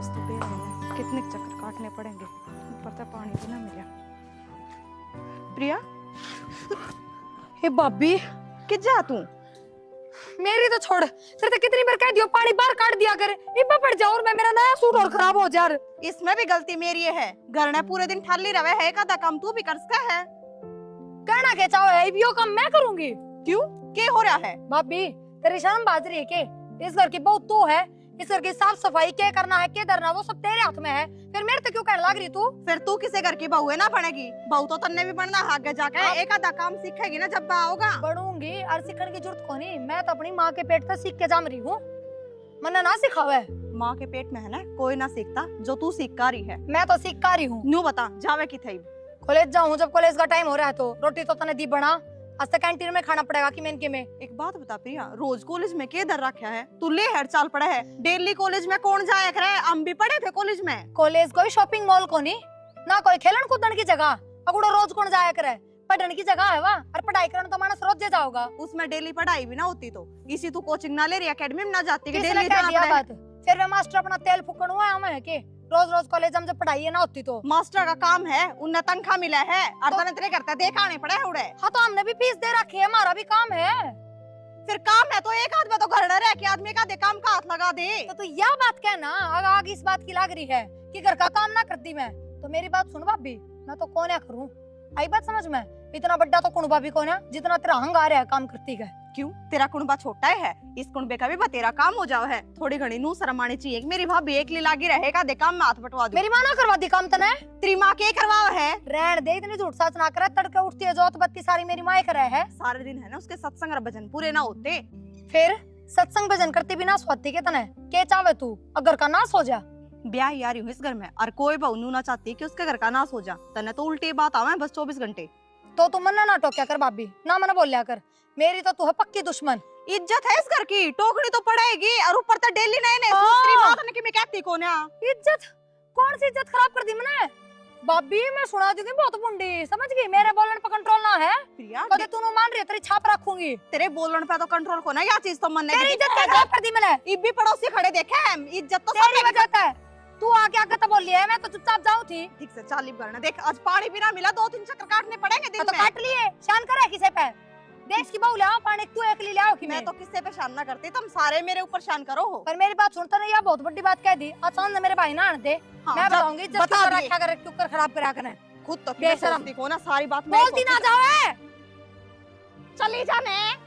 आज तो बेर है, कितने चक्कर काटने पड़ेंगे, ऊपर से पानी भी ना मिला। प्रिया, हे भाभी कि जा तू? मेरी तो छोड़, तेरे तो कितनी बार कह दियो पानी बाहर काट दिया कर, इब्बा पड़ जाओ और मैं मेरा नया सूट और खराब हो जा। इसमें भी गलती मेरी है, घर ने पूरे दिन ठाली रहे है, का काम तू भी कर सकता है। कहना क्या चाहो है, यो काम मैं करूंगी। क्यों, क्या हो रहा है? भाभी तेरी शर्म बाज रही है के? इस घर की बहू तू है, इस घर की साफ सफाई क्या करना है क्या करना वो सब तेरे हाथ में है, फिर मेरे तो क्यों कहने लग रही तू? फिर तू किसे घर की बहू है ना बनेगी? बहू तो तन्ने भी बनना है, आगे जाके एक आधा काम सीखेगी ना जब बा होगा। बढ़ूंगी और सीखने की जरूरत को नहीं, मैं तो अपनी माँ के पेट से सीख के जम रही हूँ, मैंने ना सिखावा है। माँ के पेट में है ना, कोई ना सीखता जो तू सीख का रही है। मैं तो सीख का रही हूँ। न्यू बता जावे की थई? कॉलेज जाऊँ, जब कॉलेज का टाइम हो रहा है तो रोटी तो तने दी बना, आज तक कैंटीन में खाना पड़ेगा कि मैं एक बात बता प्रिया, रोज कॉलेज में के दर रखा है? तू ले हर चाल पड़ा है, डेली कॉलेज में कौन जाया करे? हम भी पढ़े थे कॉलेज में। कॉलेज कोई शॉपिंग मॉल को नहीं ना, कोई खेलन कूदन की जगह, अगुड़ो रोज कौन जाया करे? पढ़ने की जगह है वहाँ, और पढ़ाई करने तो मानस रोज जाओगा। उसमें डेली पढ़ाई भी ना होती तो इसी तू कोचिंग ना ले रही, एकेडमी में ना जाती कि किसने डेली कह जाना दिया पड़े? बात? फिर वे मास्टर अपना तेल फूकन हुआ है हमें के रोज रोज कॉलेज हम जब पढ़ाई है ना होती तो। मास्टर का काम है, उन्हें तनख्वाह मिला है और तो- तने तेरे करता देखा नहीं पड़ा है उड़े। हाँ तो हमने भी फीस दे रखी है, हमारा भी काम है। फिर काम है तो एक आदमी तो घर न रह के आदमी का दे काम का हाथ लगा दे। तो तू यह बात कहना आग इस बात की लग रही है कि घर का काम ना करती मैं, तो मेरी बात सुन भाभी, मैं तो कौन करूँ, आई बात समझ में? इतना बड़ा तो कुणबा भी कौन है जितना तेरा अहंकार है काम करती है। क्यों, तेरा कुणबा छोटा है, इस कुणबे का भी बतेरा काम हो जाओ है। थोड़ी घड़ी नू शर्म आनी चाहिए। मेरी भाभी एक लागी रहेगा दे काम में हाथ बटवा दो। मेरी माँ ना करवा दी काम तने? तेरी माँ के करवाओ है? रहन दे, इतनी झूठ साच ना करे, तड़के उठती है जोत बत्ती सारी मेरी माँ करे है। सारे दिन है ना उसके सत्संग और भजन पूरे ना होते। फिर सत्संग भजन करती भी ना सोती के तने के चावे तू अगर का नाश हो जा। ब्याह यारी हूँ इस घर में और कोई बहू नू ना चाहती कि उसके घर का नाश हो जा। तने तो उल्टी बात आवे बस 24 घंटे। तो तू मन्ना ना टोक्या कर भाभी, ना मना बोलिया कर, मेरी तो तू है पक्की दुश्मन। इज्जत है इस घर की, टोकनी तो पड़ेगी और ऊपर तो डेली नए नए हाँ। दूसरी बात ने कि मैं कहती कौन है? इज्जत? कौन सी इज्जत खराब कर दी मैंने? भाभी मैं सुना दूंगी बहुत मुंडी, समझ गई? मेरे बोलने पे कंट्रोल ना है, प्रिया कदे तू मान रही है तेरी छाप रखूंगी। तेरे बोलने पे तो कंट्रोल को ना, या चीज तो मन तेरी इज्जत क्या खराब कर दी मैंने? इब्बी पड़ोसी खड़े देखे हम, इज्जत तो तेरी सब वजह है, तू आगे आगे तो बोल लिया है, मैं तो चुपचाप जाऊं थी। ठीक से चाली करना। देख आज पानी भी ना मिला, 2-3 चक्कर काटने पड़ेंगे दिन तो में। काट लिए, शान करे किसे पे? देश की बहू ले आओ पानी, तू अकेली ले आओ कि मैं तो किससे पे शान ना करती, तुम सारे मेरे ऊपर शान करो हो। पर मेरी बात सुनता नहीं, यह बहुत बड़ी बात कह दी। आसान मेरे भाई ना आने दे, हाँ, मैं जब बताऊंगी जब बता तू दिए। रखा कर क्यों कर खराब करा करे। खुद तो बेशरम। सोचती को ना सारी बात मैं बोलती ना जाओ है। चली जाने।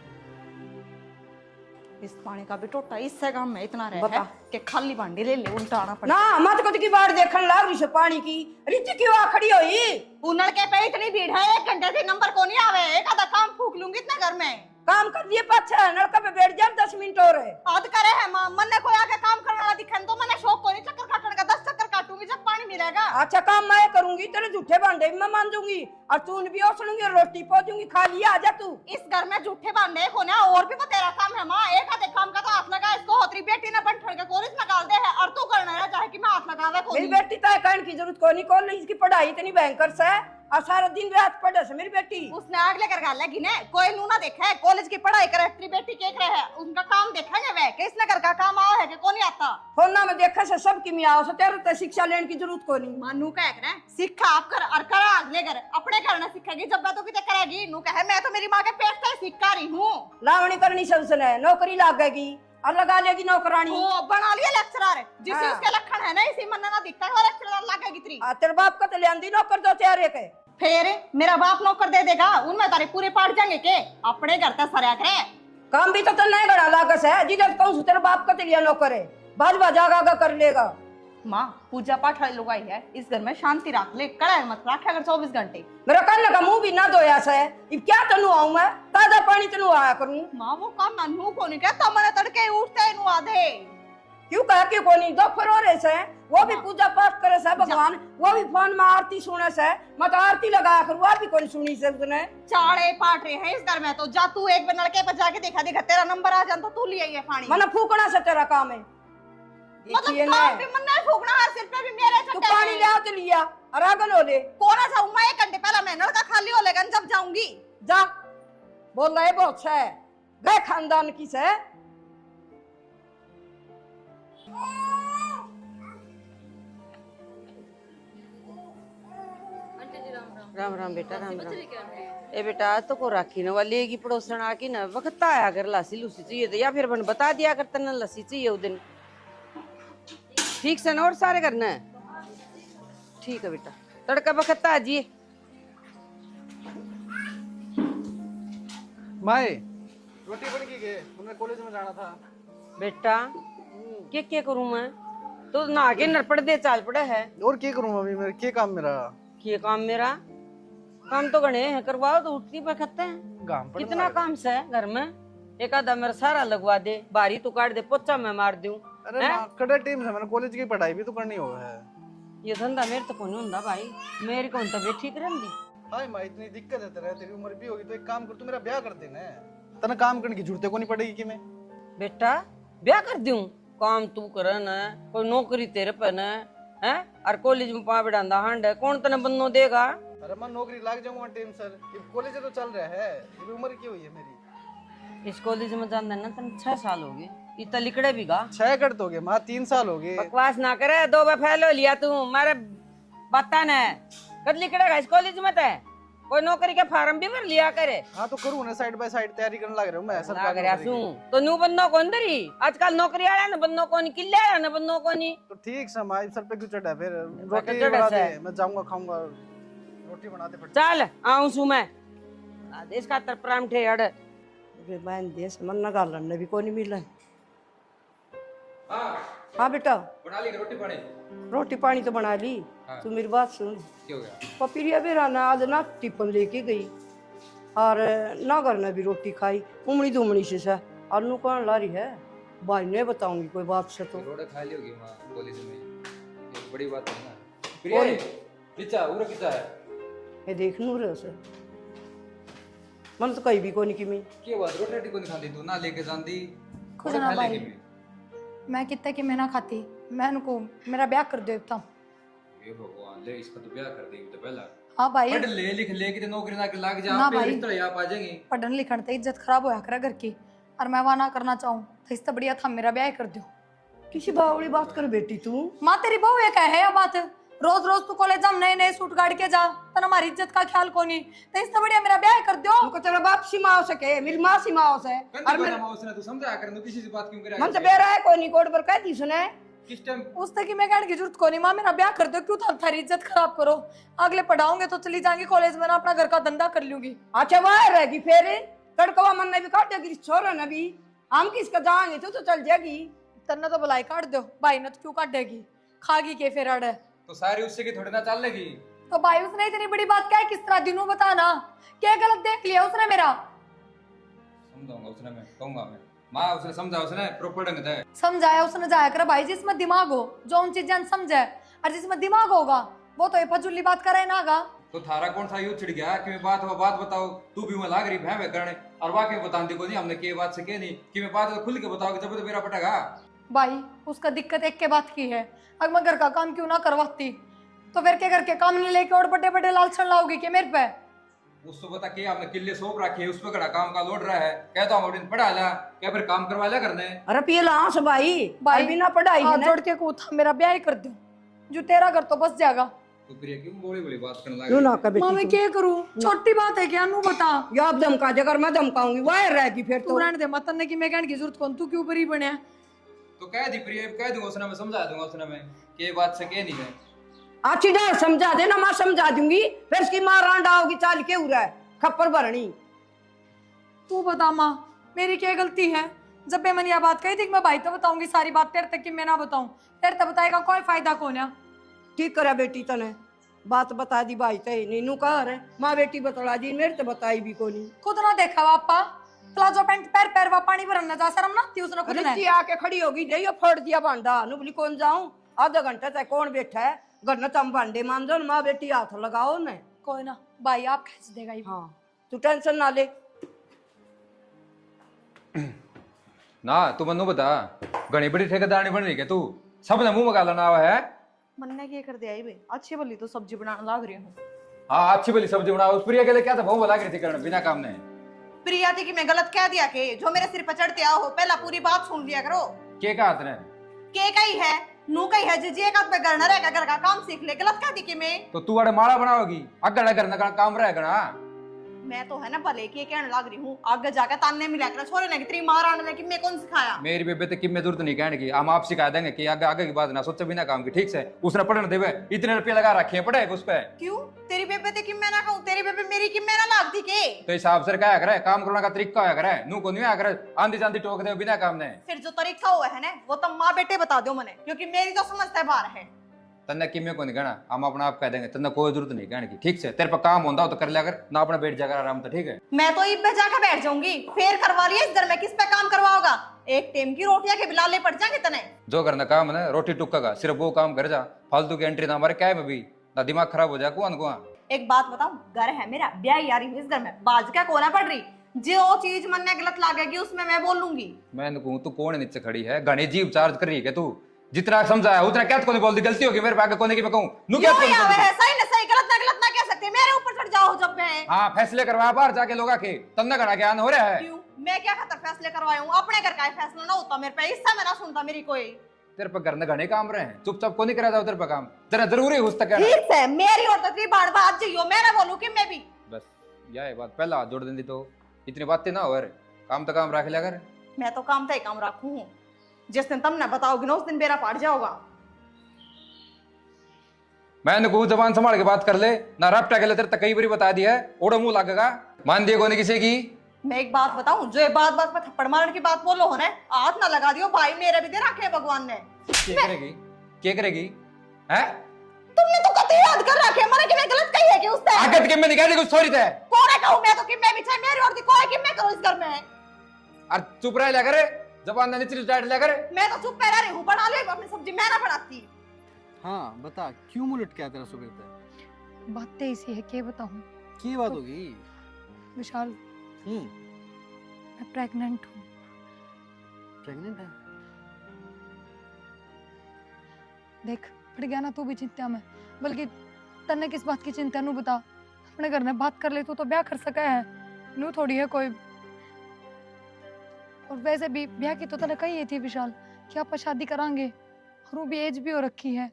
इस पानी का भी टोटा इससे काम में इतना रहे है कि खाली भांडी ले ले उल्टा आना पड़े ना। मत कद की बार देखने लाग रही से पानी की रीति क्यों आ खड़ी हुई? उनड़ के पे इतनी भीड़ है, 1 घंटे से नंबर को नहीं आवे। एक आधा काम फूक लूंगी इतना घर में। काम कर दिए पाछा नलका पे बैठ जा, 10 मिनट और है। आद करे है मां, मन ने कोई आके काम करने वाला दिखन तो मैंने शौक को नहीं चक्कर काटने का, 10 चक्कर काटूंगी जब पानी मिलेगा। अच्छा काम मैं करूंगी, तेरे झूठे भांडे भी मैं मान दूंगी और तून भी ओसलूंगी और रोटी पहुंचूंगी, खा लिया आ जा तू। इस घर में झूठे बांधे को ना, और भी तो तेरा काम है मां। एक आधे काम का तो हाथ लगा, इसको होतरी बेटी ने बन ठड़ के कॉलेज निकाल दे है और तू करना है चाहे कि मैं हाथ लगावे को मेरी बेटी तो कहने की जरूरत को नहीं, कॉलेज इसकी पढ़ाई इतनी भयंकर से और सारा दिन रात पढ़े से मेरी बेटी। उसने आग लेकर गाल लगी ने, कोई नू ना देखा है कॉलेज की पढ़ाई करे, तेरी बेटी के करे है उनका काम देखेंगे वे कि इसने घर का काम आओ है कि कौन नहीं आता। फोना में देखा से सब की मियाओ से तेरे तो शिक्षा लेने की जरूरत को नहीं। मानू कह करे सीखा आप कर और करा अगले घर अपने करना सीखेगी, जब मैं तो किते करेगी। नू कहे मैं तो मेरी माँ के पेट से सीख रही हूँ। लावणी करनी से उसने नौकरी लागेगी और लगा लेगी नौकरानी। वो बना लिया लेक्चरर, जिसे हाँ। उसके लक्षण है ना इसी मन ना दिखता है वो लेक्चरर लगेगी तेरी। तेरे बाप का तो ले आंदी नौकर दो त्यारे के। फिर मेरा बाप नौकर दे देगा, उनमें तारे पूरे पाट जाएंगे के अपने घर तक सरिया करे। काम भी तो नहीं गड़ा लागस है, जिधर कहूँ तेरे बाप का तो लिया नौकर है, बाजवा जागा कर लेगा। माँ पूजा पाठ वाली लोग आई है, इस घर में शांति रख ले, कड़ा मत रखे अगर 24 घंटे। मेरा कल का मुंह भी ना धोया से, अब क्या तनु आऊं मैं, ताजा पानी तनु आया करूं। माँ वो काम नन्नू को नहीं कहता, मैंने तड़के उठते नु आधे। क्यों कह के कोनी दो फरोरे से, वो भी पूजा पाठ करे से भगवान, वो भी फोन में आरती सुने से, मत आरती लगाया कर, वो भी कोई सुनी से उसने। चाड़े पाट रहे हैं इस घर में तो, जा तू एक बार लड़के पर जाके देखा देगा, तेरा नंबर आ जाए तो तू ले आई है पानी। मना फूकना से तेरा काम है, मतलब काम भी मन नहीं फूकना, हर सिर पे भी मेरे तू चट्टे पानी ले आ तो लिया और आगन हो ले। कौन जाऊं मैं, 1 घंटे पहले मैं नलका खाली हो लेगा जब जाऊंगी। जा बोल रहे बहुत से गए खानदान की से। राम राम बेटा, राम राम। ए बेटा तो को राखी न वाली की पड़ोसन आकी न वक्त आया कर लस्सी लुसी चाहिए तो या फिर बन बता दिया कर तन लस्सी चाहिए उस दिन ठीक से न और सारे करना है। ठीक है बेटा, तड़का वक्त आ जी। माए रोटी बन की गए, तुमने कॉलेज में जाना था। बेटा क्या करूं मैं, तो नहा के नरपड़ दे चाल पड़ा है। और क्या करूं मम्मी, मेरे क्या काम मेरा। ये काम मेरा काम तो गणे है, करवाओ तो उठती पे खत्ते हैं। काम पड़ कितना काम से है घर में, एक आधा मेरा सारा लगवा दे, बारी तो काट दे, पोचा मैं मार दूं। अरे माँ कड़ा टीम है, मैंने कॉलेज की पढ़ाई भी तो करनी हो है। ये धंधा मेरे तो कौन होता भाई, मेरी कौन तबीयत ठीक रहती। हाय माँ इतनी दिक्कत है तेरे, तेरी उम्र भी होगी तो एक काम कर, तू मेरा ब्याह कर देना। तना काम करने की जरूरत को नहीं पड़ेगी कि मैं। बेटा ब्याह कर दूं, काम तू करे न, कोई नौकरी तेरे पे न है, और कॉलेज में पा बिठांदा हांड है, कौन तने बन्नो देगा। अरे मैं नौकरी लाग जाऊंगा टीम सर, ये कॉलेज तो चल रहा है, ये उम्र की हुई है मेरी। इस कॉलेज में जाना ना तन 6 साल हो गए, इतना लिकड़े भी गा 6 कर दोगे माँ, 3 साल हो गए। बकवास ना करे, 2 बार फैल हो लिया तू मारे बता न कद लिकड़ेगा इस कॉलेज में ते, कोई नौकरी के फार्म भी भर लिया करे। हाँ तो करूँ ना, साइड बाय साइड तैयारी करने लग रहा हूँ मैं लाग सरकारी रहा नौकरी की। सू तो न्यू बन्नो कौन दरी, आजकल नौकरी आया ना बन्नो कौन, किले आया ना बन्नो कौन। तो ठीक से माँ सर पे क्यों चढ़ा, फिर रोटी चढ़ा बना से। दे, मैं जाऊंगा खाऊंगा, रोटी बना दे फट। चल आऊं सू मैं आदेश का तर परांठे अड़ वे बहन देश मन न गालन ने भी कोनी मिला। हाँ बेटा बना ली रोटी पानी। रोटी पानी तो बना ली। तू मेरी बात सुन, क्या हो गया? पपीरिया बेरा ना आज ना टिफिन लेके गई और ना घर ने भी रोटी खाई, उमड़ी दुमड़ी से और नू कौन ला रही है, भाई ने बताऊंगी कोई बात से तो। रोटी खा ली होगी वहाँ कॉलेज में, ये बड़ी बात है ना। प्रिया किचा उरा किचा है, ये देख नू रे उसे मन तो कहीं भी कोनी की मैं क्या बात रोटी को नहीं खाती तू, ना लेके जाती खुद और ना खा लेगी भाई। मैं। मैं कितने की मैं ना खाती, मैं उनको मेरा ब्याह कर दो एकदम। ये भगवान ले, इसका तो ब्याह कर देगी तो पहला हाँ भाई, पढ़ ले लिख ले के नौकरी ना लग जा, ना फिर भाई। इस तरह आप आ जाएंगी। पढ़न लिखन ते इज्जत खराब होया करे घर की, और मैं वहाँ ना करना चाहूँ तो इससे बढ़िया था मेरा ब्याह कर दो। किसी बावली बात कर बेटी तू। माँ तेरी बहू ये कहे है बात, रोज रोज तू कॉलेज हम नए नए सूट गाड़ के जा, पर हमारी इज्जत का ख्याल कोनी, तो इससे बढ़िया मेरा ब्याह कर दो। तू को तेरा बाप सीमा हो सके, मेरी माँ सीमा हो से, और कंदी मैं बना उसने तू समझा कर, किसी से बात क्यों करे। मन तो बेरा है कोनी कोड पर कह दी सुने। किस टाइम उस तक की मैं कहने की जरूरत कोनी, माँ मेरा ब्याह कर दो, क्यों थारी इज्जत खराब करो, अगले पढ़ाओगे तो चली जाएंगी कॉलेज में ना, अपना घर का धंधा कर लूंगी। अच्छा वह रहेगी फिर तड़कवा मन ने भी काट देगी छोरा ने भी, हम किसका जाएंगे तू तो चल जाएगी। तन्ना तो बुलाई काट दो, भाई ने तो क्यों काट देगी, खागी के फिर अड़। तो सारी उससे की थोड़ी ना चल लेगी। तो भाई उसने इतनी बड़ी बात क्या है, किस तरह दिनों बताना, क्या गलत देख लिया उसने मेरा। समझाऊंगा उसने, मैं कहूंगा मैं माँ उसने समझा, उसने प्रॉपर ढंग से समझाया उसने जाया कर भाई, जिसमें दिमाग हो, जो उन चीजें समझे, और जिसमें दिमाग होगा वो तो ये फजूली बात करे ना गा। तो थारा कौन सा यूं छिड़ गया कि मैं बात बताओ, तू भी मैं लाग रही भैं करने और वाकई बताती को नहीं हमने के बात से के नहीं कि मैं बात खुल के बताओ जब तो मेरा पटेगा। भाई उसका दिक्कत एक के बात की है, अगर मैं घर का काम क्यों ना करवाती, तो फिर के घर के काम नहीं लेके और बड़े बड़े लालचन लाओगी कि मेरे पे। उसको बता के आपने किले सौंप रखे है, उस पे कड़ा काम का लोड रहा है, कहता हूँ दिन पढ़ा ला क्या फिर काम करवा लिया करने। अरे पिए लाश भाई भाई बिना पढ़ाई हाथ ने जोड़ के कूथा मेरा ब्याह ही कर दो, जो तेरा घर तो बस जाएगा। तो प्रिया क्यों बोली बोली बात करने क्यों ना लगा। कर माँ मैं बेटी क्या करूँ, छोटी बात है क्या, नू बता। या आप धमका जगर मैं धमकाऊंगी वह रहेगी फिर तू तो। रहने दे, मतन ने की मैं कहने की जरूरत कौन, तू क्यों बरी बने। तो कह दी प्रिया, कह दूंगा उसने, मैं समझा दूंगा उसने, मैं के बात से के नहीं है। अच्छी डर समझा देना, मैं समझा दूंगी फिर इसकी माँ रांडा होगी चाल के उरा है खप्पर भरनी। तू बता माँ मेरी क्या गलती है, जब भी मैंने यह बात कही थी कि मैं भाई तो बताऊंगी सारी बात, तेरे तक की मैं ना बताऊं, तेरे तक बताएगा कोई फायदा कौन है। ठीक करे बेटी तने बात बता दी भाई तय नीनू कह रहे माँ बेटी बतला दी, मेरे तो बताई भी को नहीं। खुद ना देखा पापा, प्लाजो पैंट पैर पैर वा पानी भरना जा, शर्म ना आती उसने खुद ने। रिश्ती आके खड़ी होगी नहीं फोड़ दिया भांडा, नुबली कौन जाऊं आधा घंटा तक कौन बैठा है घर न, तम भांडे मांजो माँ बेटी हाथ लगाओ न। कोई ना भाई आप खींच देगा ये। हाँ तू टेंशन ना ले। ना तू मनु बता, घनी बड़ी ठेकेदारनी बन रही है तू, सबने मुंह में गाला ना हुआ है। मन्ने क्या कर दिया ये बे, अच्छी भली तो सब्जी बनाने लग रही हूँ। हाँ अच्छी भली सब्जी बना, उस प्रिया के लिए क्या था बहु लग रही थी करने बिना काम ने। प्रिया थी कि मैं गलत कह दिया के जो मेरे सिर पर चढ़ते आओ, पहला पूरी बात सुन लिया करो। के कहा तने के का ही है, नू कही है जीजी एक आध पे घर न रहेगा, घर का काम सीख ले, गलत कह दी कि मैं तो तू अरे माड़ा बनाओगी, अगड़ा करने का काम रहेगा। मैं तो है ना भले की कहने लग रही हूँ, आगे जाकर ताने मिला कर छोरे ने तेरी मार आने लगी, मैं कौन सिखाया। मेरी बेबे तो किम्मे जरूरत नहीं कहने की, हम आप सिखा देंगे कि आगे आगे की बात ना सोचे बिना काम की, ठीक से। उसने पढ़ने देवे, इतने रुपये लगा रखे हैं, पढ़ेगा उस पे। क्यों तेरी बेबे ते कि मैं ना कहूँ, तेरी बेबे मेरी कि मैं ना लागती के। तो हिसाब से क्या करे, काम करने का तरीका होया करे, नू को नहीं आया करे आंधी जांधी टोक दे बिना काम ने। फिर जो तरीका हुआ है ना वो तो माँ बेटे बता दो मने, क्योंकि मेरी तो समझता है बाहर है। तन्ने किम्मे को नहीं कहना, हम अपना आप कह देंगे, तन्ने कोई जरूरत नहीं कहने की, ठीक से। तेरे पर काम होता हो तो कर लिया कर, ना अपना बैठ जाकर आराम से, ठीक है। मैं तो ईद पे जाकर बैठ जाऊंगी, फिर करवा लिया इस घर में, किस पे काम करवाओगा। एक टेम की रोटियां के बिलाले पड़ जाएंगे तने। जो करना काम है ना, रोटी टुक्का का सिर्फ वो काम कर जा, फालतू की एंट्री ना हमारे क्या है भी ना, दिमाग खराब हो जाए कुआं कुआं। एक बात बताऊं, घर है मेरा, ब्याह यारी हुई इस घर में, बाज क्या कोना पड़ रही, जो चीज मन में गलत लगेगी उसमें मैं बोल लूंगी। मैं कहूँ तू कौन नीचे खड़ी है, घनी जीव चार्ज कर रही है तू, जितना समझाया उतना क्या तो नहीं बोल दी, गलती होगी मेरे आगे कोने की मैं कहूँ नु क्या सही ना सही, गलत ना कह सकते, मेरे ऊपर चढ़ जाओ जब मैं। हाँ फैसले करवा बाहर जाके लोग आके, तन्ने घना ज्ञान हो रहा है। क्यों मैं क्या खातर फैसले करवाया हूँ, अपने घर का फैसला ना होता मेरे पे, इससे मैं ना सुनता मेरी कोई। तेरे पर घर में घने काम रहे हैं, चुपचाप को नहीं करा जाओ तेरे पर काम, तेरा जरूरी है उस तक। ठीक है मेरी और तेरी बार बात जियो, मैं ना बोलूं कि मैं भी। बस यह बात पहला हाथ जोड़ देंगी तो इतनी बातें ना हो, काम तो काम रख लिया कर। मैं तो काम था ही काम रखू हूँ, जिस दिन तुम ना बताओगे ना उस दिन मेरा पाट जाओगा। मैंने कहूँ जबान संभाल के बात कर ले, ना रपटा के ले, तेरे तक कई बार बता दिया है, ओढ़ो मुंह लगेगा, मान दिए कोने किसी की। मैं एक बात बताऊं, जो ये बात बात पर थप्पड़ मारने की बात बोलो हो ना, हाथ ना लगा दियो भाई, मेरे भी दे रखे भगवान ने। क्या करेगी हैं? तुमने तो कतई याद कर रखे, मैंने कि मैं गलत कही है कि उसने आगत के मैं नहीं कहती कुछ सॉरी थे। कौन है कहूं मैं तो कि मैं भी चाहे मेरी और दी कोई कि मैं करूं इस घर में। और चुप रह लिया करे, जबान ना नीचे डाट लिया करे। मैं तो चुप रह रही हूं, बना ले अपनी सब्जी, मैं ना बनाती। हाँ बता, क्यों मुंह लटका तेरा सुबह तक? बातें ऐसी है क्या बताऊं। की बात होगी? विशाल मैं प्रेग्नेंट हूँ। प्रेग्नेंट है? देख पड़ गया ना तू भी चिंता में, बल्कि तन्ने किस बात की चिंता नू बता, अपने घर में बात कर ले, तू तो ब्याह कर सका है, नू थोड़ी है कोई। और वैसे भी ब्याह की तो तने कही है थी विशाल कि आप शादी करांगे, और वो भी एज भी हो रखी है,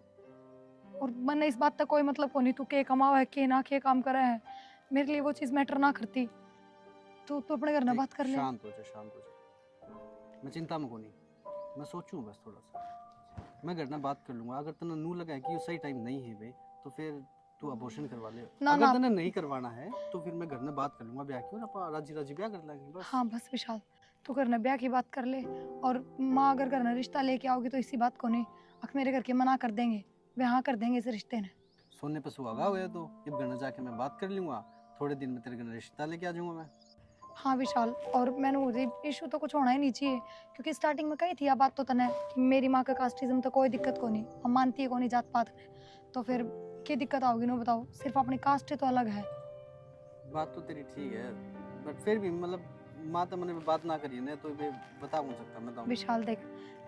और मैंने इस बात तक कोई मतलब को नहीं तू के कमावा है के ना के काम करा है, मेरे लिए वो चीज मैटर ना करती। तो अपने घर में बात कर ले। शांत हो जा, मैं चिंता में को नहीं, मैं सोचूं बस थोड़ा सा, मैं घर में बात कर लूंगा। अगर तने नू लगा है कि ये सही टाइम नहीं है भाई, तो फिर तू अबॉर्शन करवा ले। अगर तने नहीं करवाना है तो फिर मैं घर में बात कर लूंगा ब्याह की, और अपन राजी राजी ब्याह कर लेंगे बस। हाँ बस विशाल तू घर में ब्याह की बात कर ले, और माँ अगर घर में रिश्ता लेके आओगी तो इसी बात को नहीं अख मेरे घर के मना कर देंगे, वे हाँ कर देंगे इस रिश्ते ने। सोने पे सुहागा हुआ तो जब घर में जाके मैं बात कर लूंगा, थोड़े दिन में तेरे घर रिश्ता लेके आ जाऊंगा मैं। हाँ विशाल, और मैंने मुझे इशू तो कुछ होना ही नहीं चाहिए, क्योंकि स्टार्टिंग में कही थी यह बात तो तने कि मेरी माँ का कास्टिज्म तो कोई दिक्कत को नहीं, हम मानती है को नहीं जात पात में, तो फिर क्या दिक्कत आओगी ना बताओ, सिर्फ अपनी कास्ट तो अलग है। बात तो तेरी ठीक है, बट फिर भी मतलब माँ तो मैंने बात ना करी ना, तो मैं बता नहीं सकता मैं तो। विशाल देख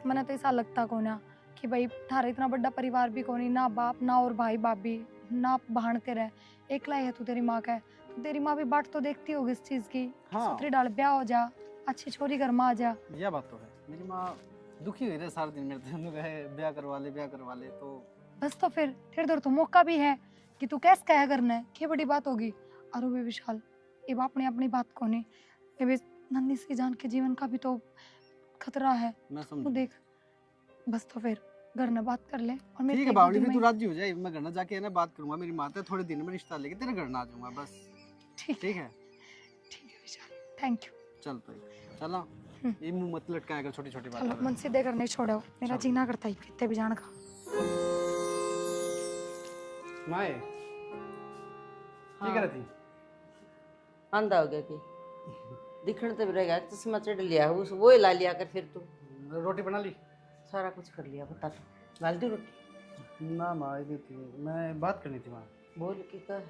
मैंने तो ऐसा लगता को ना कि भाई थारा इतना बड़ा परिवार भी को नहीं, ना बाप ना और भाई बाप भी ना बहन तेरा, एकला ही है तू, तेरी माँ का है, तो तेरी माँ भी बाट तो देखती होगी इस चीज की। हाँ। सुथरी डाल ब्याह हो जा, अच्छी छोरी घर में आ जा। यह बात तो है, मेरी माँ दुखी हुई रहे सारे दिन मेरे से, कहे ब्याह करवा ले, तो बस तो फिर तेरे इधर तो मौका भी है कि तू कैसे क्या करना है, क्या बड़ी बात होगी। और भी विशाल ये अपनी अपनी बात को नहीं, ये भी नन्ही सी जान के जीवन का भी तो खतरा है, मैं तू समझ। देख। बस तो फिर घर में बात कर ले, और मेरे ठीक है एक बावली, दिन फिर तू में- राजी हो जाए, मैं घर ना जाके है ना बात करूंगा मेरी माँ से, थोड़े दिन में रिश्ता लेके तेरे घर ना आ जाऊंगा बस। ठीक ठीक है विशाल, थैंक यू। चल तो चलो, ये मुंह मत लटकाएगा छोटी छोटी चलो बात। मन सीधे करने छोड़ो, मेरा चलो। जीना करता ही कितने भी जान का। माए हाँ। कर रही थी? अंधा हो गया कि दिखने तो भी रहेगा, चश्मा चढ़ लिया उस वो ही ला लिया कर, फिर तू रोटी बना ली? सारा कुछ कर लिया, बता तू डाल दी रोटी। ना माँ ये थी, मैं बात करनी थी माँ। बोल की कह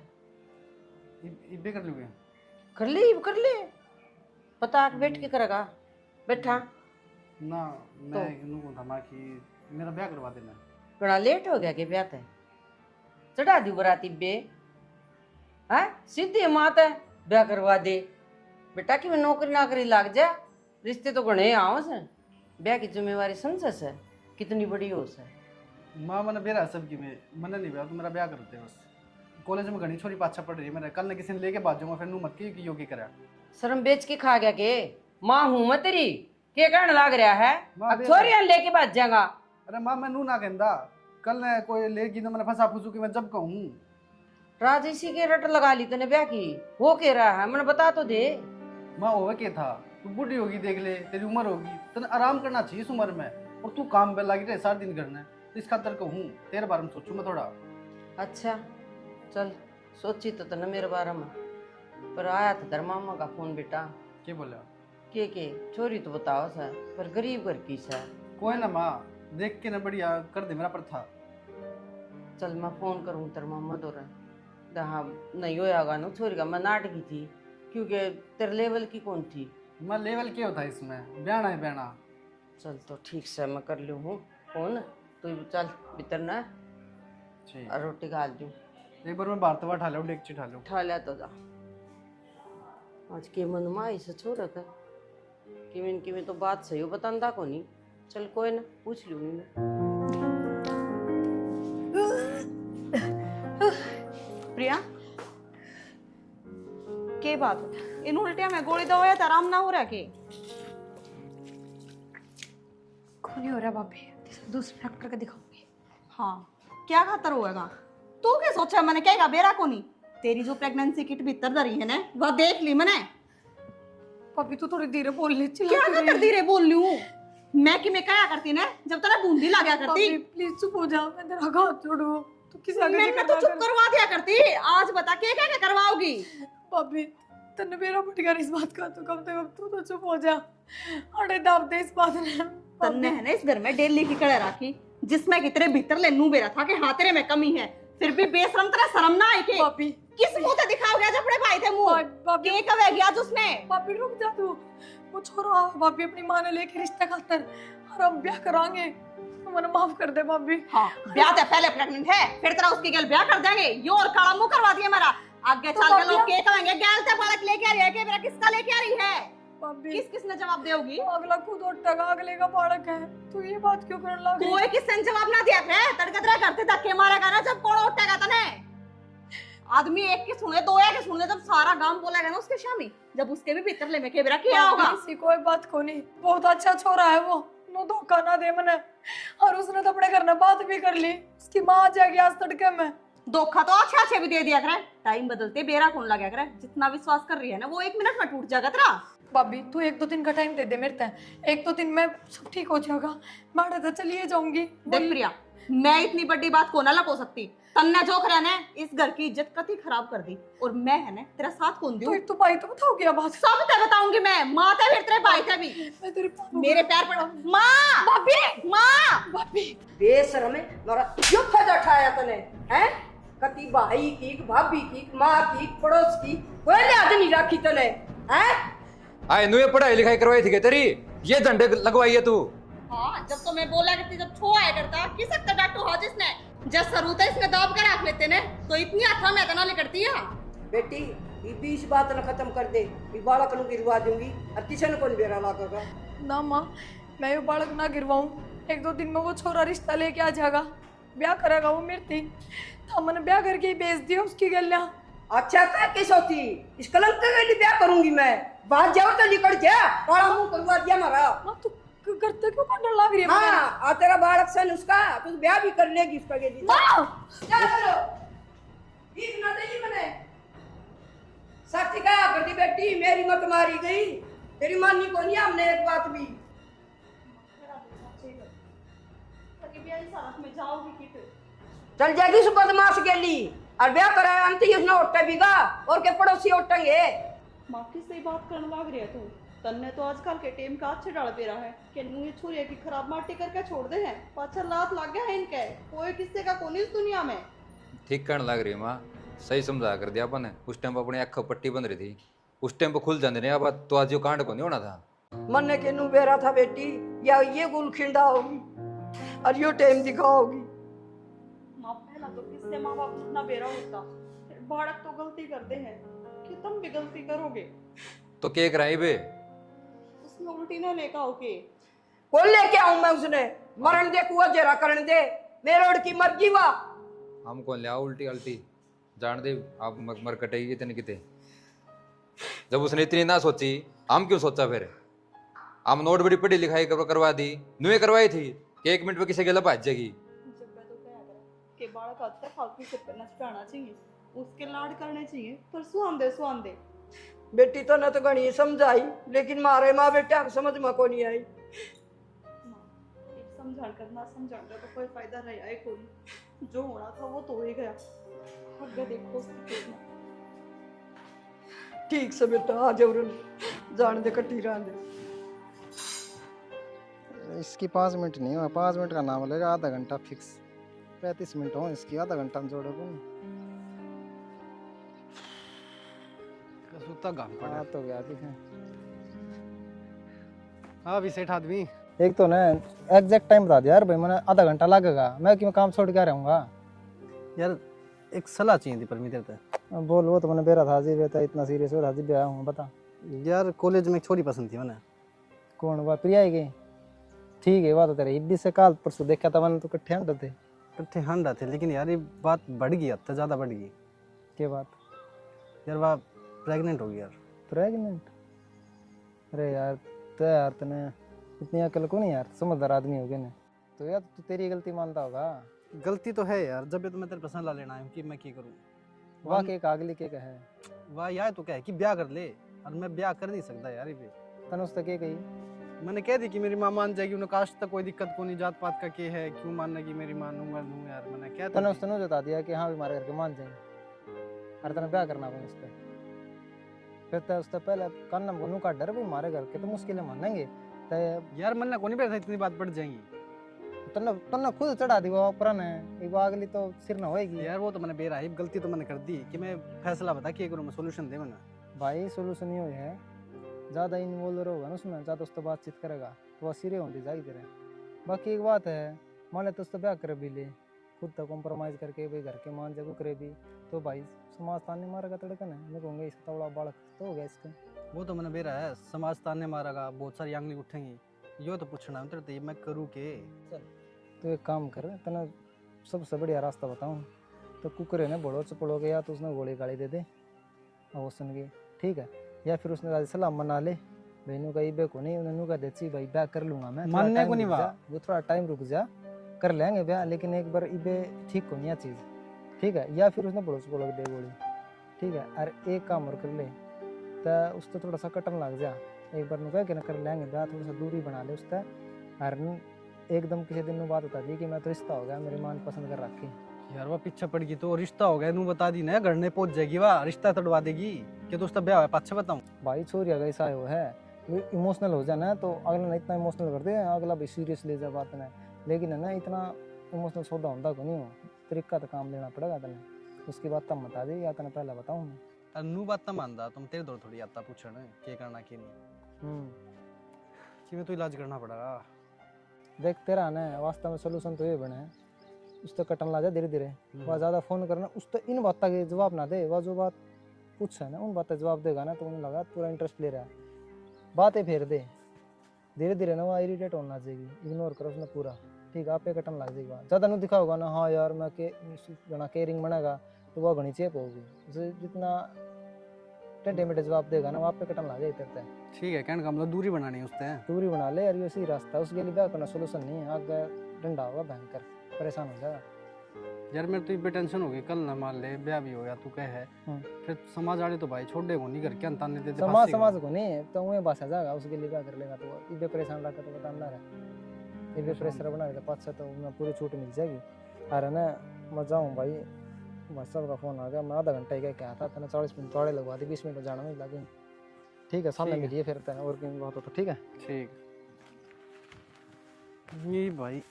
इब्बे कर लूँगा? कर ले पता बैठ के करेगा, बैठा ना मैं कहूँ था माँ कि मेरा ब्याह करवा देना। बड़ा लेट हो गया कि ब्याह है, चढ़ा दी बराती बे, हाँ सीधी मात है ब्याह करवा दे बेटा कि मैं नौकरी लाग जा, रिश्ते तो गणे आओ से, ब्याह की जिम्मेवारी समझ से कितनी बड़ी हो से, माँ मैंने बेरा सब की मैंने नहीं बेरा, तो मेरा ब्याह करते बस। कॉलेज में घनी छोरी पाछा पड़ रही है मेरे, कल ने किसी ने लेके बात जाऊंगा, फिर नू मत की योगी करा। शर्म बेच के खा गया के? माँ हूं मैं तेरी, के कहने लाग रहा है? माँ अब छोरियां लेके बात जाएगा। अरे माँ मैं नू ना कहता, कल ने कोई लेगी तो मैंने फंसा फूसू की मैं जब कहूँ। राजेशी के रट लगा ली तूने ब्याह की, वो कह रहा है मैंने बता तो दे। माँ होवे के था, तू बूढ़ी होगी देख ले, तेरी उम्र होगी, तने आराम करना चाहिए इस उम्र में, और तू काम पे लगी रहे सारा दिन करना है, तो इस खातर कहूँ तेरे बारे में सोचूं मैं थोड़ा। अच्छा चल, सोची तो तने मेरे बारे में, पर आया था तेरे मामा का फोन बेटा। क्या बोला? के छोरी तो बताओ सर, पर गरीब घर की सर। कोई ना माँ, देख के ना बढ़िया कर दे मेरा पर था। चल मैं फोन करूँ तेरे मामा दो हाँ नहीं होगा ना छोरी का, मैं नाट की थी क्योंकि तेरे लेवल की कौन थी। मैं लेवल क्या होता है इसमें, ब्याना है ब्याना। चल तो ठीक से मैं कर लूँ हूँ फोन, तू चल भीतर ना और रोटी खा लूँ। एक बार मैं भारतवा उठा लूँ, डेगची उठा लूँ। उठा लिया तो जा। आज के मन में आई से छोड़ था कि मैं तो बात सही हो बतांदा को नहीं। चल कोई ना, पूछ लूँगी मैं। प्रिया के बात इन उल्टिया में गोली दवाया तो आराम ना हो रहा के? कौन नहीं हो रहा भाभी, दूसरे डॉक्टर को दिखाऊंगी। हाँ क्या खातर होएगा? तू क्या सोचा मैंने कहेगा बेरा को नहीं? तेरी जो प्रेगनेंसी किट भीतर धरी है ना, वह देख ली मैंने। भाभी तू थोड़ी धीरे बोल ले, क्या खातर धीरे बोल लूं? मैं कि मैं क्या करती ना जब तेरा बूंदी ला गया करती। प्लीज चुप हो जा, मैं तेरा हाथ छोड़ू। तू किस आगे मैं तो चुप करवा दिया करती। आज बता क्या क्या करवाओगी? भाभी तन्ने मेरा फट गया इस बात का, तो कम से कम तू तो चुप हो जा। अरे दाब दे इस बात ने। तन्ने है ना इस घर में डेली की कड़े राखी, जिसमें कि तेरे भीतर ले नू बेरा था कि हाँ तेरे में कमी है, फिर भी बेशरम तेरा शर्म ना आई के? भाभी किस मुंह से दिखाओगे जब अपने भाई थे मुंह? भाभी के कवेगी आज उसने? भाभी रुक जा तू, वो छोरा भाभी अपनी माँ ने लेके रिश्ता खातर और हम ब्याह करांगे, मैंने माफ कर दे भाभी। हाँ ब्याह तो पहले प्रेग्नेंट है, फिर तेरा उसके गल ब्याह कर देंगे। यो और काला मुंह करवा दिया मेरा। आगे तो चल के लोग भाभी के कहेंगे गैल ते बालक लेके आ रही है कि मेरा किसका लेके आ रही है? भाभी किस किसने जवाब देगी? अगला खुद उठेगा, अगले का बालक है, तू ये बात क्यों करने लगी? कोई किसने जवाब ना दिया करे, तड़कतरा करते धक्के मारेगा ना जब कौन उठेगा तने। आदमी एक की सुने, दो के सुने, जब सारा गांव बोलेगा ना उसके शामी, जब उसके भी भीतर ले में केबरा किया होगा। ऐसी कोई बात को नहीं, बहुत अच्छा छोरा है वो, नो धोखा ना दे मने। और उसने तो अपने घर में बात भी कर ली, उसकी माँ आ जाएगी आज तड़के में। धोखा तो अच्छे अच्छे भी दे दिया करे, टाइम बदलते बेरा कौन लगा करे? जितना विश्वास कर रही है ना वो 1 मिनट में टूट जाएगा तेरा। भाभी तू 1-2 दिन का टाइम दे दे मेरे तक, 1-2 दिन में सब ठीक हो जाएगा, मैं तो चलिए जाऊंगी। देख प्रिया, मैं इतनी बड़ी बात को ना लगा सकती। तन्ने जो करे ना इस घर की इज्जत कति खराब कर दी, और मैं है ना तेरा साथ कौन दूं? तो भाई तो बताओ क्या बात? सब ते बताऊंगी मैं, माँ ते फिर तेरे भाई ते भी। मैं तेरे मेरे पैर पड़ माँ, भाभी माँ। भाभी बेशरम है मारा, जो फायदा उठाया तने हैं? कति भाई की, भाभी की, माँ की, पड़ोस की, कोई याद नहीं रखी तने हैं? आए नुए पढ़ाई लिखाई करवाई थी क्या तेरी? ये झंडे लगवाई है तू? हाँ जब तो मैं बोला करती, जब छो आया करता किस सकता डाटू हो जिसने जब सरूता इसने दाब कर रख लेते ने, तो इतनी अथा मैं तना ले करती है। बेटी ये 20 बात न खत्म कर दे, ये बालक नु गिरवा दूंगी और किशन को बेरा लागेगा ना। माँ मैं ये बालक ना गिरवाऊं, 1-2 दिन में वो छोरा रिश्ता लेके आ जाएगा, ब्याह करेगा वो मेरे थी, तो मैंने ब्याह करके ही भेज दिया उसकी गलियां। अच्छा क्या किस होती इस कलंक के लिए ब्याह करूंगी मैं, बात जाओ तो निकल जा, काला मुंह करवा दिया मारा। माँ तू करते क्यों करने लग रही है? हाँ आ तेरा बालक सन उसका, तू ब्याह भी कर लेगी उसका के लिए। माँ क्या करो ठीक ना देगी मैंने साथी का करती बेटी, मेरी मत मारी गई, तेरी मानी को नहीं हमने एक बात भी। चल जाएगी उस बदमाश के लिए और ब्याह कराया अंती उसने उठे बिगा और के पड़ोसी उठेंगे। माँ किस बात करने लग रही है तू? तन्ने तो आजकल के टेम का अच्छे डाल पे रहा है कि नू ये छोरिया की खराब माटी करके छोड़ दे हैं, पाछा लात लग गया है इनके, कोई किससे का कोनी इस दुनिया में। ठीक कहने लग रही है माँ, सही समझा कर दिया अपन। उस टाइम अपनी अख पट्टी बन रही थी, उस टाइम पर खुल जाते नहीं, अब तो आज यो कांड को नहीं होना था। मन के नू बेरा था बेटी, या ये गुल खिंडा होगी और यो टाइम दिखाओगी। माँ पहला तो किससे माँ बाप उतना बेरा होता, फिर बालक तो गलती करते हैं कि तुम भी गलती करोगे। तो क्या कराई बे? उसने उल्टी ना लेका होके कौन लेके आऊं मैं उसने? मरण दे कुआ जरा करने दे, मेरे ओड़ की मर्जी वा। हमको ले आओ उल्टी अल्टी जान दे आप मर कटेगी इतने किते। जब उसने इतनी ना सोची हम क्यों सोचा फिर। हम नोट बड़ी पढ़ी लिखाई करवा दी, नुए करवाई थी कि 1 मिनट में किसी गला भाज जाएगी। जब मैं तो क्या करा कि बालक आता फालतू से पे नचटाना चाहिए, उसके लाड करने चाहिए, पर सुहान दे। बेटी तो न तो गणी समझाई, लेकिन मारे माँ बेटा को समझ में को नहीं आई। एक समझान कर ना समझान का तो कोई फायदा रहा है कोई। जो होना था वो तो ही गया। आगे देखो उसकी। ठीक से बेटा आ जाओ जान दे कटी रहने दे। इसकी 5 मिनट नहीं हुआ, 5 मिनट का नाम लेगा, आधा घंटा फिक्स। 35 मिनट हो इसकी, आधा घंटा में जोड़ोगे। सूता गाम पड़ा। हाँ तो गया दिखे। हाँ भी सेठ आदमी। एक तो ना एग्जैक्ट टाइम बता दिया यार भाई, मैंने आधा घंटा लगेगा, मैं क्यों काम छोड़ के रहूँगा। यार एक सलाह चाहिए थी परमित तेरे से। बोल, वो तो मैंने बेरा था जी, बेटा इतना सीरियस हो रहा जी, ब्याह हूँ बता। यार कॉलेज में एक छोरी पसंद थी मैंने। कौन हुआ, प्रिया है की? ठीक है, बात तो तेरे हिब्बी से काल परसों देखा था मैंने, तो इकट्ठे हंड थे। इकट्ठे हंड रहे थे, लेकिन यार ये बात बढ़ गई, अब तो ज़्यादा बढ़ गई। क्या बात? यार वह प्रेग्नेंट हो गई यार। प्रेग्नेंट? अरे यार तो यार तने इतनी अकल को नहीं यार, समझदार आदमी हो गए ना, तो यार तू तेरी गलती मानता होगा। गलती तो है यार, जब ये तो मैं तेरे पसंद ला लेना है कि मैं क्या करूँ। वाह के कागली के है वाह यार तो क्या है कि ब्याह कर ले, और मैं ब्याह कर नहीं सकता यार ये। तने उससे क्या कही? मैंने कह दी कि मेरी माँ मान जाएगी, उन्हें काश तक कोई दिक्कत को नहीं, जात पात का क्या है, क्यों मानने की मेरी मानूंगा लूँ यार। मैंने क्या तने उसने नहीं बता दिया कि हाँ भी हमारे घर के मान जाएंगे, अरे तने ब्याह करना पड़े उससे। फिर तो उससे पहले कान्ना बोनू का डर भी, हमारे घर के तो मुश्किल है मानेंगे तो यार मन को नहीं बैठा इतनी बात बढ़ जाएंगी। तने तने खुद चढ़ा दी वो ऊपर ने, एक वो अगली तो सिर न होएगी यार वो तो मैंने बेरा है, गलती तो मैंने कर दी कि मैं फैसला बता क्या करूँ, मैं सोल्यूशन दे मैंने। भाई सोल्यूशन ही है, ज़्यादा इन्वॉल्व होगा ना उसमें, ज़्यादा उससे बातचीत करेगा तो वह सिरे होती जाएगी तेरे। बाकी एक बात है, मान ले तो उससे ब्याह कर भी ले, खुद तक कॉम्प्रोमाइज़ करके भाई घर के मान जाए करे भी, तो भाई समाज ताने मारेगा तड़कन है, मैं कहूँगा इसका तवड़ा बालक तो हो गया इसका। वो तो मैंने बेरा है, समाज ताने मारेगा, बहुत सारी आंगली उठेंगी, यो तो पूछना है तेरे, मैं करूँ के। तो एक काम कर, तना सबसे बढ़िया रास्ता बताऊँ, तो कुकरे ने बड़ो चपड़ोगे या तो उसने गोली गाली दे दे और सुन गए, ठीक है, या फिर उसने राजी सलाम मना ले, बहनों का इबे को नहीं, उन्होंने कहा देची भाई ब्याह कर लूंगा मैं, मानने को नहीं वाह, वो थोड़ा टाइम रुक जा, कर लेंगे ब्याह, लेकिन एक बार इबे ठीक को नहीं है चीज़, ठीक है। या फिर उसने बड़ो चपड़ोगे दे गोली, ठीक है। अरे एक काम और कर ले, तो उससे थोड़ा सा कटन लग जा, एक बार नुका कि ना कर लेंगे ब्याह, थोड़ा सा दूरी बना ले उससे, और एकदम किसी दिन बात बता दी कि मैं तो रिश्ता हो गया, मेरी मान पसंद कर रखी। यार वह पीछे पड़ गई तो रिश्ता हो गया, नू बता दी ना, घर ने पहुंच जाएगी, वाह रिश्ता तड़वा देगी कि तो उसका ब्याह है, पाछे बताऊं। भाई छोरी अगर ऐसा वो है, वो इमोशनल हो जाए ना, तो अगला ना इतना इमोशनल कर दे, अगला भी सीरियस ले जाए बात ना, लेकिन है ना इतना इमोशनल सौदा होता को नहीं हो, तरीका तो काम लेना पड़ेगा तने, उसकी बात तब बता दे या तने पहले बताऊँ मैं। अरे नू बात ना मानदा, तुम तेरे दौर थोड़ी आता पूछना क्या करना क्या नहीं, कि मैं तो इलाज करना पड़ेगा। देख तेरा ना वास्तव में सोल्यूशन तो ये बने है, उस तक कटन ला जा धीरे धीरे, वह ज़्यादा फोन करना, उस तक इन बातों के जवाब ना दे, वह जो बात पूछ है ना उन बातें जवाब देगा ना, तो उन्हें लगा पूरा इंटरेस्ट ले रहा है, बातें फेर दे धीरे धीरे ना, वह इरिटेट होना चाहिए, इग्नोर करो उसने पूरा, ठीक है। आप पे कटन लग जाएगी, ज़्यादा नहीं दिखाओगा ना, हाँ यार मैं के घना केयरिंग बनेगा, तो वह घनी चेप होगी, उसे जितना टेढ़े मेढ़े जवाब देगा ना, वहाँ पे कटन लग जाए तेरे। ठीक है, कहने का मतलब दूरी बनानी है उससे। दूरी बना ले यार, ये सही रास्ता है, उसके लिए ब्याह करना सोल्यूशन नहीं है, आगे डंडा होगा भयंकर, परेशान हो जाएगा। यार मेरे तो ये टेंशन हो गई, कल ना मान ले ब्याह भी हो गया, तू कह है फिर समाज वाले तो भाई छोड़ देगो नहीं, घर के अंताने दे समाज को नहीं तो वही बासा जाएगा, उसके लिए क्या कर लेगा, तो इबे परेशान रहता तो बता ना रहे, इबे प्रेशर बना रहे पाँच तो मैं पूरी छूट मिल जाएगी। अरे ना मैं जाऊँ भाई, साहब का फोन आ गया, मैं आधा घंटा ही क्या था, तेना 40 मिनट थोड़े लगवा दी, 20 मिनट जाना में लगे, ठीक है, सामने मिलिए फिर तेना और कहीं बात हो तो ठीक है। ठीक ये भाई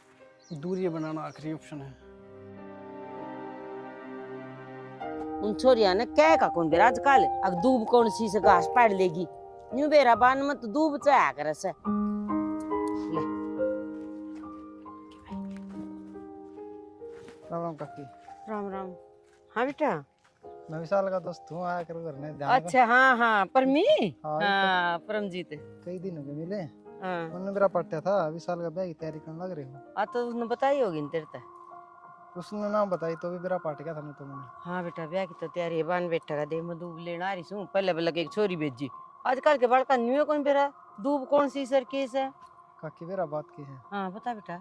दूरी बनाना आखिरी ऑप्शन है। उन छोरिया ने कह का कौन बेरा आजकल, अब दूब कौन सी से घास पाड़ लेगी, न्यू बेरा बान मत दूब चाया करे से। राम राम काकी। राम राम। हाँ बेटा, मैं विशाल का दोस्त हूँ, आया करो करने। अच्छा हाँ हाँ परमी, हाँ, हाँ परमजीत, कई दिन हो गए मिले, हाँ उन्होंने मेरा पढ़ता था, विशाल का ब्याह की तैयारी करने लग रही हूँ। तो उसने बताई होगी तेरे तक। उसने नाम बताई तो भी मेरा पार्ट क्या था नहीं तो मैंने हाँ बेटा ब्याह की तो तैयारी है बान बेटा का दे मैं दूब लेना आ रही हूँ पहले पहले एक छोरी भेजी आजकल के बालका न्यू है कौन बेरा दूब कौन सी सर केस है काकी मेरा बात की है। हाँ बता बेटा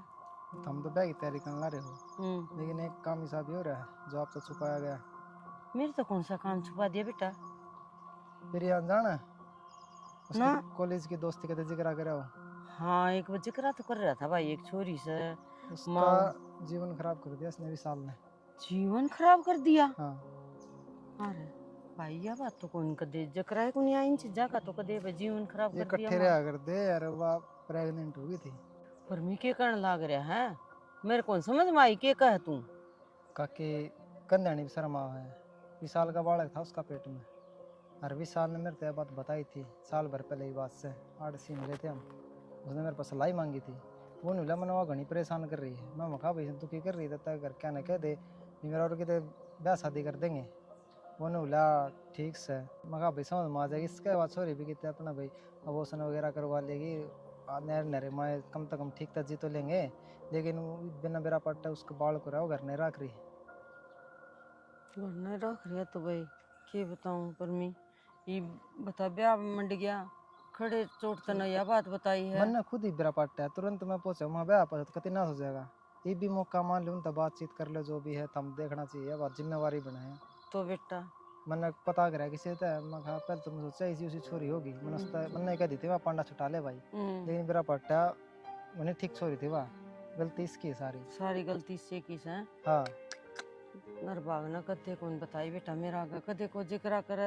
हम तो ब्याह की तैयारी करने ला रहे हो लेकिन एक काम हिसाब ये हो रहा है जो आपसे छुपाया गया। मेरे तो कौन सा काम छुपा दिया बेटा फिर यहाँ जाना है ना। उसकी कॉलेज की दोस्ती का जिक्र करे हो हाँ एक जिक्र तो कर रहा था भाई एक छोरी से उसका जीवन खराब कर दिया इसने भी साल ने। जीवन खराब कर दिया। हाँ अरे भाई यह बात तो कौन कर दे जकरा है कौन इन चीजा का तो कदे भाई जीवन खराब ये कर दिया इकट्ठे रहा कर दे यार वो प्रेग्नेंट हो गई थी। पर मैं के करने लाग रहा है मेरे कौन समझ में आई के कह तू काकी कन्याणी शर्मा है 20 साल का बालक था उसका पेट में और 20 साल ने मेरे को यह बात बताई थी साल भर पहले ही बात से 8 सी मिले थे हम। उसने मेरे पास सलाई मांगी थी वो नहीं बोला मैंने वो घनी परेशान कर रही है मैं कहा भाई तू की कर रही है तय घर क्या ना कह दे मेरा और कितने ब्याह शादी कर देंगे। वो ने बोला ठीक से मैं कहा भाई समझ में आ जाएगी इसके बाद छोरी भी कितने अपना भाई अबॉर्शन वगैरह करवा लेगी नहर नहरे माए कम से कम ठीक तक जी तो लेंगे लेकिन बिना बेरा पट्टा उसके बाल को रहा वो घर नहीं रख रही घर नहीं रख रहा तो भाई के बताऊं पर मैं ये बता ब्याह मंड गया खड़े चोट तो नहीं यह बात बताई है मैंने खुद ही बेरा पट्टा है तुरंत मैं पहुंचा वहाँ ब्याह पर कति ना हो जाएगा ये भी मौका मान लूँ तो बातचीत कर ले जो भी है तम देखना चाहिए बात जिम्मेवारी बनाए। तो बेटा मैंने पता करा किसी से मैं कहा पहले तो मैं सोचा इसी उसी छोरी होगी मैंने कह दी थी वहाँ पांडा छुटा ले भाई लेकिन मेरा पट्टा मैंने ठीक छोरी थी वहाँ गलती इसकी है सारी सारी गलती से की है। हाँ नरबाग ना कदे कौन बताई बेटा मेरा आगा कदे को जिक्र कर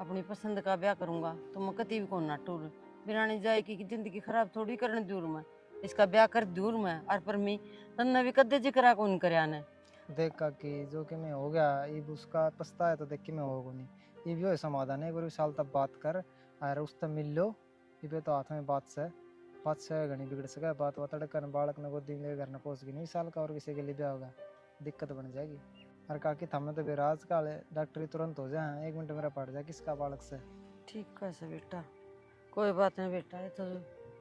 अपनी पसंद का ब्याह करूंगा तो मैं कति भी कौन ना टूर बिरानी जाए की जिंदगी खराब थोड़ी करने दूर में इसका ब्याह कर दूर में और पर मैं तन्ने भी कदे जिक्र कौन करया ने देख का कि जो कि मैं हो गया ये उसका पछताया तो देख के मैं होगा नहीं ये भी हो समाधान है एक बार साल तक बात कर और उस तक मिल लो ये पे तो हाथ में बात से घनी बिगड़ सके बात तड़कर बालक ने गोदी में घर न पहुंच गई नहीं साल का और किसी के लिए ब्याह होगा दिक्कत बन जाएगी। और काकी थमे तो बेराज का डॉक्टरी तुरंत हो जाए 1 मिनट मेरा पड़ जाए किसका बालक से। ठीक कैसे बेटा कोई बात नहीं बेटा ये तो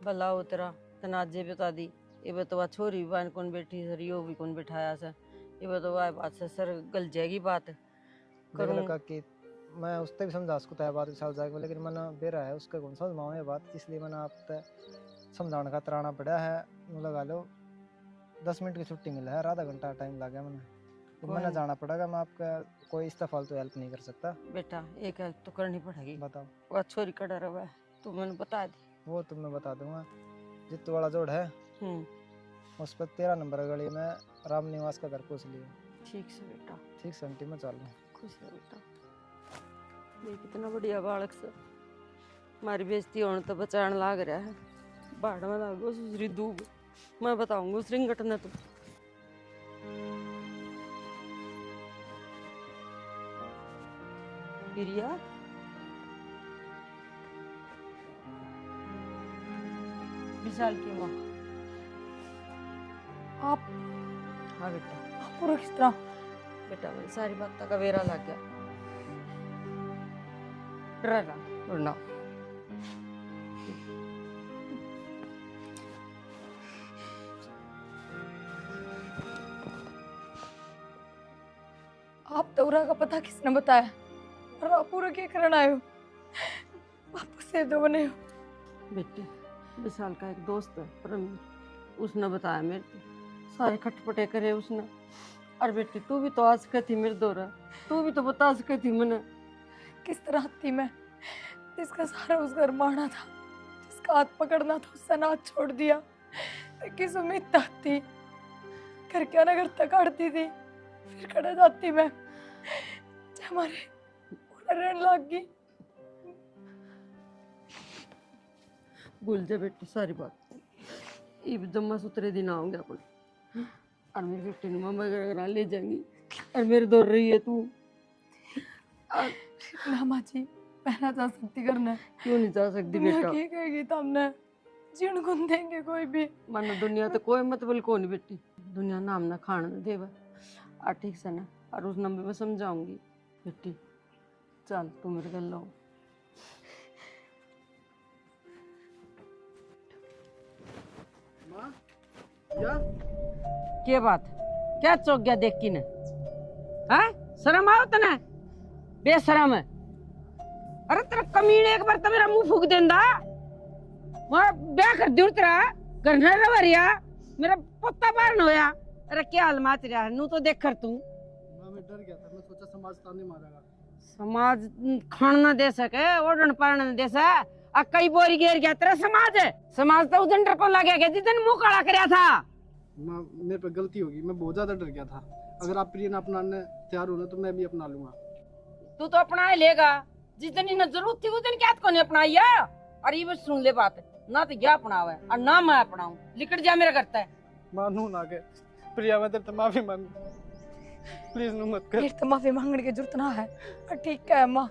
भला हो तेरा तनाजे बता दी ये बतवा छोरी बहन कौन बैठी सर यो भी कौन बैठाया से ये बतवा बात से सर गल जाएगी बात करूँ कि मैं उससे भी समझा उसको तय बात साल जाएगा लेकिन मैंने बेरा है उसके कौन समझाऊँ ये बात इसलिए मैंने आप तय समझाने का तराना पड़ा है लगा लो 10 मिनट की छुट्टी मिला है आधा घंटा टाइम लगा मैंने तो मैंने जाना पड़ेगा मैं आपका कोई इस फालतू हेल्प नहीं कर सकता बेटा एक हेल्प तो करनी पड़ेगी बताओ वह छोरी का डर है तो मैंने बता दी वो तुम्हें बता दूंगा जितू वाला जोड़ है उस पर 13 नंबर गली में राम निवास का घर पूछ लियो। ठीक से बेटा ठीक से आंटी मैं चल रहा हूँ। खुश है बेटा ये कितना बढ़िया बालक से हमारी बेइज्जती होने तो बचाने लाग रहा है बाढ़ में लागो सुसरी दूब मैं बताऊंगा उस रिंगट ने तो प्रिया विशाल की माँ आप हाँ बेटा पूरा किस तरह बेटा मेरी सारी बात का वेरा लग गया डरना डरना आप तौरा का पता किसने बताया और आप पूरा क्या करना आए हो आप से दो बने हो बेटी विशाल का एक दोस्त है परम उसने बताया मेरे को सारे खटपटे करे उसने और बेटी तू भी तो आ सके थी मेरे दौरा तू भी तो बता सके थी मैंने किस तरह थी मैं जिसका सारा उस घर मारना था जिसका हाथ पकड़ना था उससे नाथ छोड़ दिया किस उम्मीद तक थी घर क्या ना घर तक आड़ती थी फिर खड़े जाती मैं हमारे रण लाग गई भूल जा बेटी सारी बात ये जम्मा सुतरे दिन आऊंगे अपन और मेरी बेटी ने मम्मा के घर ले जाएंगी और मेरे दौड़ रही है तू ना माँ जी मैं ना जा सकती करना क्यों नहीं जा सकती बेटा की कहेगी तो हमने जीवन गुन देंगे कोई भी मानो दुनिया तो कोई मतलब को नहीं बेटी दुनिया नाम ना खाना देवा और ठीक से ना और उस नंबर में समझाऊंगी बेटी चल तू मेरे घर लो या क्या बात क्या चौक गया देख की ने? हाँ शर्म आओ तना बेशरम है। अरे तेरा कमीने एक बार तो मेरा मुंह फूक देंदा। वहाँ ब्याह कर दूर तेरा करना रवरिया मेरा पत्ता बार न होया। अरे क्या हाल माच रहा है नू तो देख कर तू। मैं डर गया था, मैं सोचा समाज ताने मारेगा। समाज खान न दे सके ओढ़न पारण न दे सके कई बोरी घेर गया तेरा समाज है। समाज तो उधर डर को लगे गया जितने मुंह काला करया था। माँ मेरे पे गलती होगी, मैं बहुत ज्यादा डर गया था। अगर आप प्रिय अपनाने तैयार हो ना तो मैं भी अपना लूंगा। तू तो अपना ही लेगा जितनी न जरूरत थी उतनी क्या को नहीं अपनाई है। अरे ये बस सुन ले बात ना तो क्या अपनावे और ना मैं अपनाऊं लिकट जा मेरा करता है। मानू ना के प्रिया, मैं तेरे से माफी मांगू, प्लीज नू मत कर। मेरी तो माफी मांगने की जरूरत ना है। पर ठीक है माँ,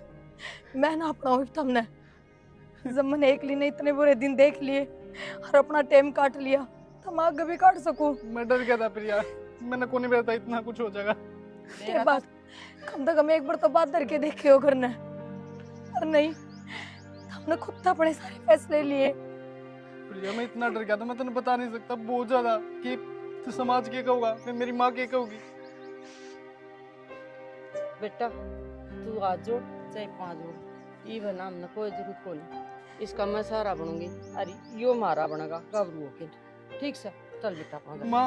मैं ना अपनाऊं तुमने जब मैंने एक ने इतने बुरे दिन देख लिए और अपना टाइम काट लिया तो मैं आगे भी काट सकूं। मैं डर गया था प्रिया, मैंने को नहीं पता इतना कुछ हो जाएगा। के बाद कम से कम एक बार तो बात करके देखे हो करना, पर नहीं हमने खुद तो अपने सारे फैसले लिए। प्रिया मैं इतना डर गया था, मैं तेने बता नहीं सकता बहुत ज्यादा कि तू समाज के कहूंगा, फिर मेरी माँ के कहूंगी। बेटा तू आज जोड़ चाहे 5 जोड़ ये बना हमने कोई जरूरत को नहीं। इसका मैं सहारा बनूंगी। अरे यो मारा बनेगा गबरू के ठीक से चल बेटा 5 माँ